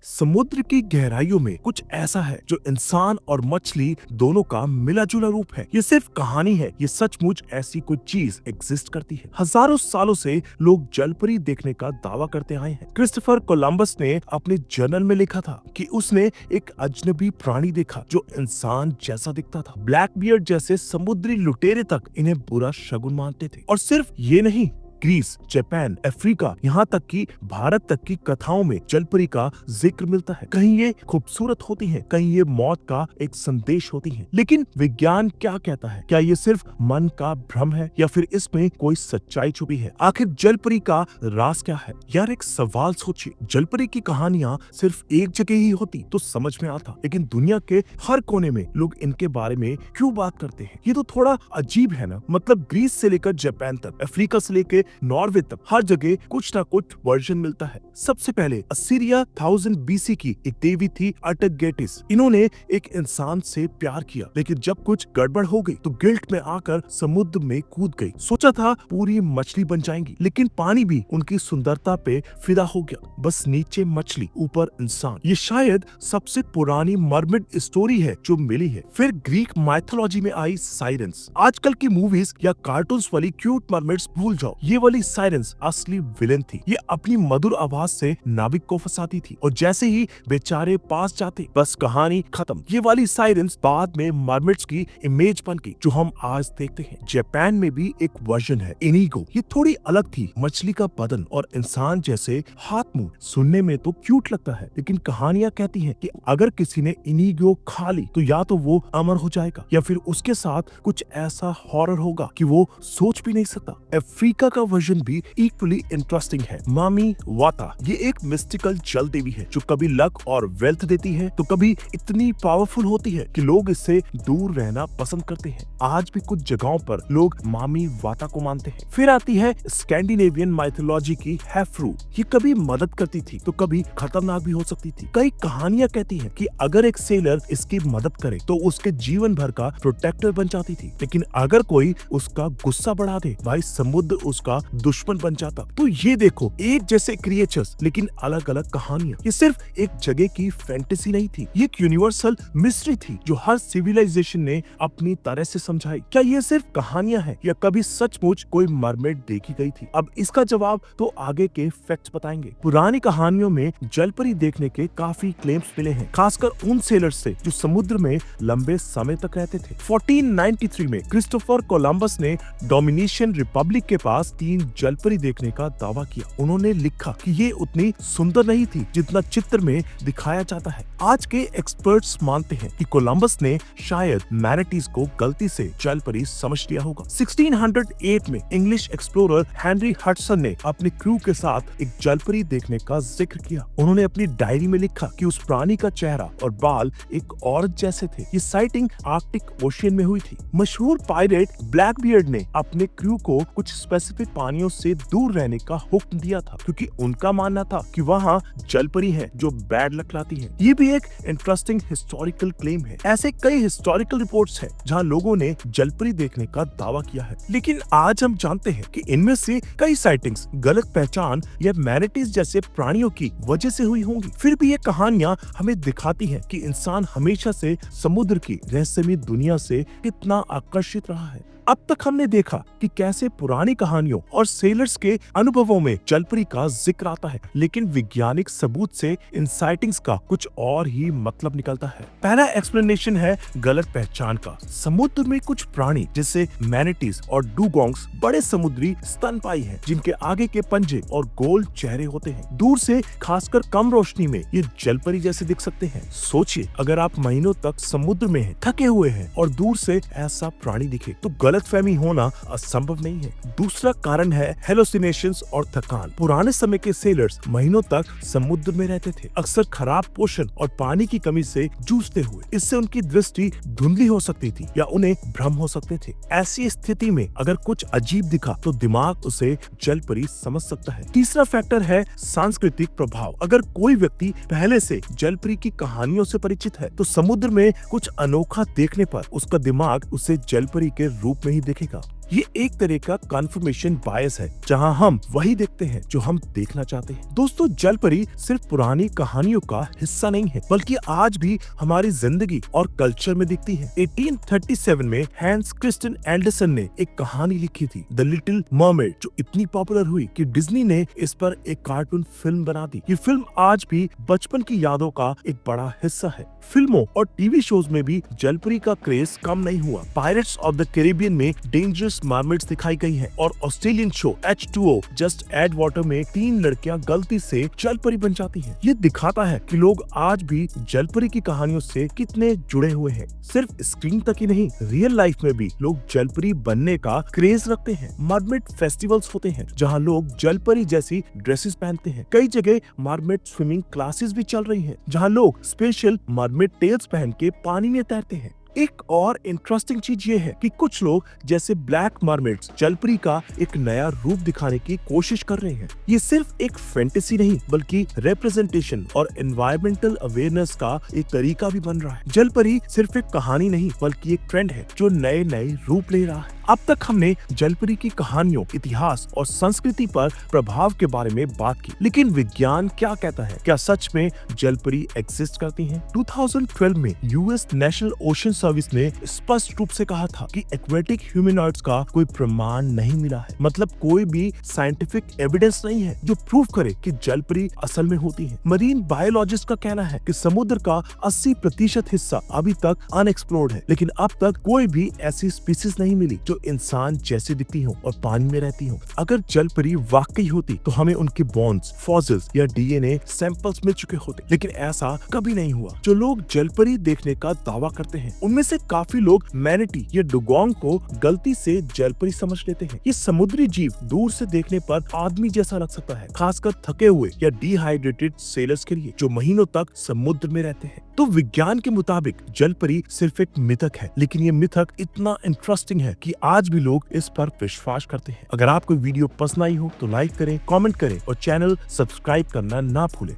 समुद्र की गहराइयों में कुछ ऐसा है जो इंसान और मछली दोनों का मिला जुला रूप है। ये सिर्फ कहानी है, ये सचमुच ऐसी कोई चीज एग्जिस्ट करती है। हजारों सालों से लोग जलपरी देखने का दावा करते आए हैं। क्रिस्टोफर कोलंबस ने अपने जर्नल में लिखा था कि उसने एक अजनबी प्राणी देखा जो इंसान जैसा दिखता था। ब्लैक बियर्ड जैसे समुद्री लुटेरे तक इन्हें बुरा शगुन मानते थे। और सिर्फ ये नहीं, ग्रीस, जापान, अफ्रीका, यहाँ तक कि भारत तक की कथाओं में जलपरी का जिक्र मिलता है। कहीं ये खूबसूरत होती हैं, कहीं ये मौत का एक संदेश होती हैं। लेकिन विज्ञान क्या कहता है? क्या ये सिर्फ मन का भ्रम है या फिर इसमें कोई सच्चाई छुपी है? आखिर जलपरी का राज क्या है? यार एक सवाल सोचिए, जलपरी की कहानियां सिर्फ एक जगह ही होती तो समझ में आता, लेकिन दुनिया के हर कोने में लोग इनके बारे में क्यों बात करते हैं? ये तो थोड़ा अजीब है ना। मतलब ग्रीस से लेकर जापान तक, अफ्रीका से लेकर नॉर्वे तक, हर जगह कुछ ना कुछ वर्जन मिलता है। सबसे पहले असीरिया 1000 बीसी की एक देवी थी अटगेटिस। इन्होंने एक इंसान से प्यार किया, लेकिन जब कुछ गड़बड़ हो गई तो गिल्ट में आकर समुद्र में कूद गई। सोचा था पूरी मछली बन जाएंगी, लेकिन पानी भी उनकी सुंदरता पे फिदा हो गया। बस नीचे मछली, ऊपर इंसान। ये शायद सबसे पुरानी मरमिड स्टोरी है जो मिली है। फिर ग्रीक माइथोलॉजी में आई साइरेंस। आजकल की मूवीज या कार्टून्स वाली क्यूट मरमिड्स भूल जाओ, ये वाली साइरेंस असली विलेन थी। ये अपनी मधुर आवाज से नाविक को फंसाती थी और जैसे ही बेचारे पास जाते बस कहानी खत्म। ये वाली साइरेंस बाद में मरमिड्स की इमेज बन गई जो हम आज देखते हैं। जापान में भी एक वर्जन है, इनिगो। ये थोड़ी अलग थी, मछली का बदन और इंसान जैसे हाथ मुंह। सुनने में तो क्यूट लगता है, लेकिन कहानियां कहती हैं कि अगर किसी ने इनिगो खा ली तो या तो वो अमर हो जाएगा या फिर उसके साथ कुछ ऐसा हॉरर होगा कि वो सोच भी नहीं सकता। अफ्रीका का वर्जन भी इक्वली इंटरेस्टिंग है। मामी वाता ये एक मिस्टिकल जल देवी है जो कभी लक और वेल्थ देती है तो कभी इतनी पावरफुल होती है कि लोग इससे दूर रहना पसंद करते हैं। आज भी कुछ जगहों पर लोग मामी वाता को मानते हैं। फिर आती है स्कैंडिनेवियन माइथोलॉजी की हैफ्रू। ये कभी मदद करती थी तो कभी खतरनाक भी हो सकती थी। कई कहानियां कहती हैं कि अगर एक सेलर इसकी मदद करे तो उसके जीवन भर का प्रोटेक्टर बन जाती थी, लेकिन अगर कोई उसका गुस्सा बढ़ा दे भाई समुद्र उसका दुश्मन बन जाता। तो ये देखो, एक जैसे क्रिएचर्स लेकिन अलग अलग कहानियां। ये सिर्फ एक जगह की फैंटेसी नहीं थी, ये एक यूनिवर्सल मिस्ट्री थी जो हर सिविलाइजेशन ने अपनी तरह से समझाई। क्या ये सिर्फ कहानियां हैं या कभी सचमुच कोई मरमेड देखी गई थी? अब इसका जवाब तो आगे के फैक्ट्स बताएंगे। पुरानी कहानियों में जलपरी देखने के काफी क्लेम्स मिले हैं, खासकर उन सेलर्स से जो समुद्र में लंबे समय तक रहते थे। 1493 में क्रिस्टोफर कोलंबस ने डोमिनिशियन रिपब्लिक के पास 3 जलपरी देखने का दावा किया। उन्होंने लिखा कि ये उतनी सुंदर नहीं थी जितना चित्र में दिखाया जाता है। आज के एक्सपर्ट्स मानते हैं कि कोलंबस ने शायद मैनाटीज को गलती से जलपरी समझ लिया होगा। 1608 में इंग्लिश एक्सप्लोरर हेनरी हडसन ने अपने क्रू के साथ एक जलपरी देखने का जिक्र किया। उन्होंने अपनी डायरी में लिखा कि उस प्राणी का चेहरा और बाल एक औरत जैसे थे। ये साइटिंग आर्कटिक ओशियन में हुई थी। मशहूर पायरेट ब्लैक बियर्ड ने अपने क्रू को कुछ स्पेसिफिक पानियों से दूर रहने का हुक्म दिया था, क्योंकि उनका मानना था कि वहाँ जलपरी है जो बैड लक लाती है। ये भी एक इंटरेस्टिंग हिस्टोरिकल क्लेम है। ऐसे कई हिस्टोरिकल रिपोर्ट्स हैं जहाँ लोगों ने जलपरी देखने का दावा किया है, लेकिन आज हम जानते हैं कि इनमें से कई साइटिंग्स गलत पहचान या मैनाटीज जैसे प्राणियों की वजह से हुई होंगी। फिर भी ये कहानियां हमें दिखाती हैं कि इंसान हमेशा से समुद्र की रहस्यमयी दुनिया से कितना आकर्षित रहा है। अब तक हमने देखा कि कैसे पुरानी कहानियों और सेलर्स के अनुभवों में जलपरी का जिक्र आता है, लेकिन वैज्ञानिक सबूत से इन साइटिंग्स का कुछ और ही मतलब निकलता है। पहला एक्सप्लेनेशन है गलत पहचान का। समुद्र में कुछ प्राणी जैसे मैनाटीज और डुगोंग्स बड़े समुद्री स्तनपायी हैं, जिनके आगे के पंजे और गोल चेहरे होते हैं। दूर से खासकर कम रोशनी में ये जलपरी जैसे दिख सकते हैं। सोचिए, अगर आप महीनों तक समुद्र में हैं, थके हुए हैं और दूर से ऐसा प्राणी दिखे तो गलतफहमी होना असंभव नहीं है। दूसरा कारण है हेलोसिनेशंस और थकान। पुराने समय के सेलर्स महीनों तक समुद्र में रहते थे, अक्सर खराब पोषण और पानी की कमी से जूझते हुए। इससे उनकी दृष्टि धुंधली हो सकती थी या उन्हें भ्रम हो सकते थे। ऐसी स्थिति में अगर कुछ अजीब दिखा तो दिमाग उसे जलपरी समझ सकता है। तीसरा फैक्टर है सांस्कृतिक प्रभाव। अगर कोई व्यक्ति पहले से जलपरी की कहानियों से परिचित है तो समुद्र में कुछ अनोखा देखने पर उसका दिमाग उसे जलपरी के रूप में ही देखेगा। ये एक तरह का कंफर्मेशन बायस है, जहां हम वही देखते हैं जो हम देखना चाहते हैं। दोस्तों, जलपरी सिर्फ पुरानी कहानियों का हिस्सा नहीं है, बल्कि आज भी हमारी जिंदगी और कल्चर में दिखती है। 1837 में हैंस क्रिस्टियन एंडरसन ने एक कहानी लिखी थी, द लिटिल मरमेड, जो इतनी पॉपुलर हुई कि डिज्नी ने इस पर एक कार्टून फिल्म बना दी। ये फिल्म आज भी बचपन की यादों का एक बड़ा हिस्सा है। फिल्मों और टीवी शोज में भी जलपरी का क्रेज कम नहीं हुआ। पायरेट्स ऑफ द कैरिबियन में डेंजरस मरमेड्स दिखाई गई हैं, और Australian show H2O Just Add Water में 3 लड़कियां गलती से जलपरी बन जाती हैं। ये दिखाता है कि लोग आज भी जलपरी की कहानियों से कितने जुड़े हुए हैं। सिर्फ स्क्रीन तक ही नहीं, रियल लाइफ में भी लोग जलपरी बनने का क्रेज रखते हैं। मरमेड फेस्टिवल्स होते हैं जहाँ लोग जलपरी जैसी ड्रेसेस पहनते हैं। कई जगह मरमेड स्विमिंग क्लासेस भी चल रही हैं, जहाँ लोग स्पेशल मरमेड टेल्स पहन के पानी में तैरते हैं। एक और इंटरेस्टिंग चीज ये है कि कुछ लोग जैसे ब्लैक मरमेड्स जलपरी का एक नया रूप दिखाने की कोशिश कर रहे हैं। ये सिर्फ एक फैंटेसी नहीं, बल्कि रिप्रेजेंटेशन और एनवायरमेंटल अवेयरनेस का एक तरीका भी बन रहा है। जलपरी सिर्फ एक कहानी नहीं, बल्कि एक ट्रेंड है जो नए नए रूप ले रहा है। अब तक हमने जलपरी की कहानियों, इतिहास और संस्कृति पर प्रभाव के बारे में बात की, लेकिन विज्ञान क्या कहता है? क्या सच में जलपरी एग्जिस्ट करती हैं? 2012 में यूएस नेशनल ओशन सर्विस ने स्पष्ट रूप से कहा था कि एक्वेटिक ह्यूमनॉइड्स का कोई प्रमाण नहीं मिला है। मतलब कोई भी साइंटिफिक एविडेंस नहीं है जो प्रूव करे कि जलपरी असल में होती है। मरीन बायोलॉजिस्ट का कहना है कि समुद्र का 80% हिस्सा अभी तक अनएक्सप्लोर्ड है, लेकिन अब तक कोई भी ऐसी स्पीसीज नहीं मिली जो इंसान जैसे दिखती हो और पानी में रहती हो। अगर जलपरी वाकई होती तो हमें उनके बोन्स, फॉसिल्स या डीएनए सैंपल्स मिल चुके होते, लेकिन ऐसा कभी नहीं हुआ। जो लोग जलपरी देखने का दावा करते हैं, उनमें से काफी लोग मैनिटी या डुगोंग को गलती से जलपरी समझ लेते हैं। ये समुद्री जीव दूर से देखने पर आदमी जैसा लग सकता है, खासकर थके हुए या डिहाइड्रेटेड सेलर्स के लिए जो महीनों तक समुद्र में रहते हैं। तो विज्ञान के मुताबिक जलपरी सिर्फ एक मिथक है, लेकिन ये मिथक इतना इंटरेस्टिंग है कि आज भी लोग इस पर विश्वास करते हैं। अगर आपको वीडियो पसंद आई हो तो लाइक करें, कमेंट करें और चैनल सब्सक्राइब करना ना भूलें।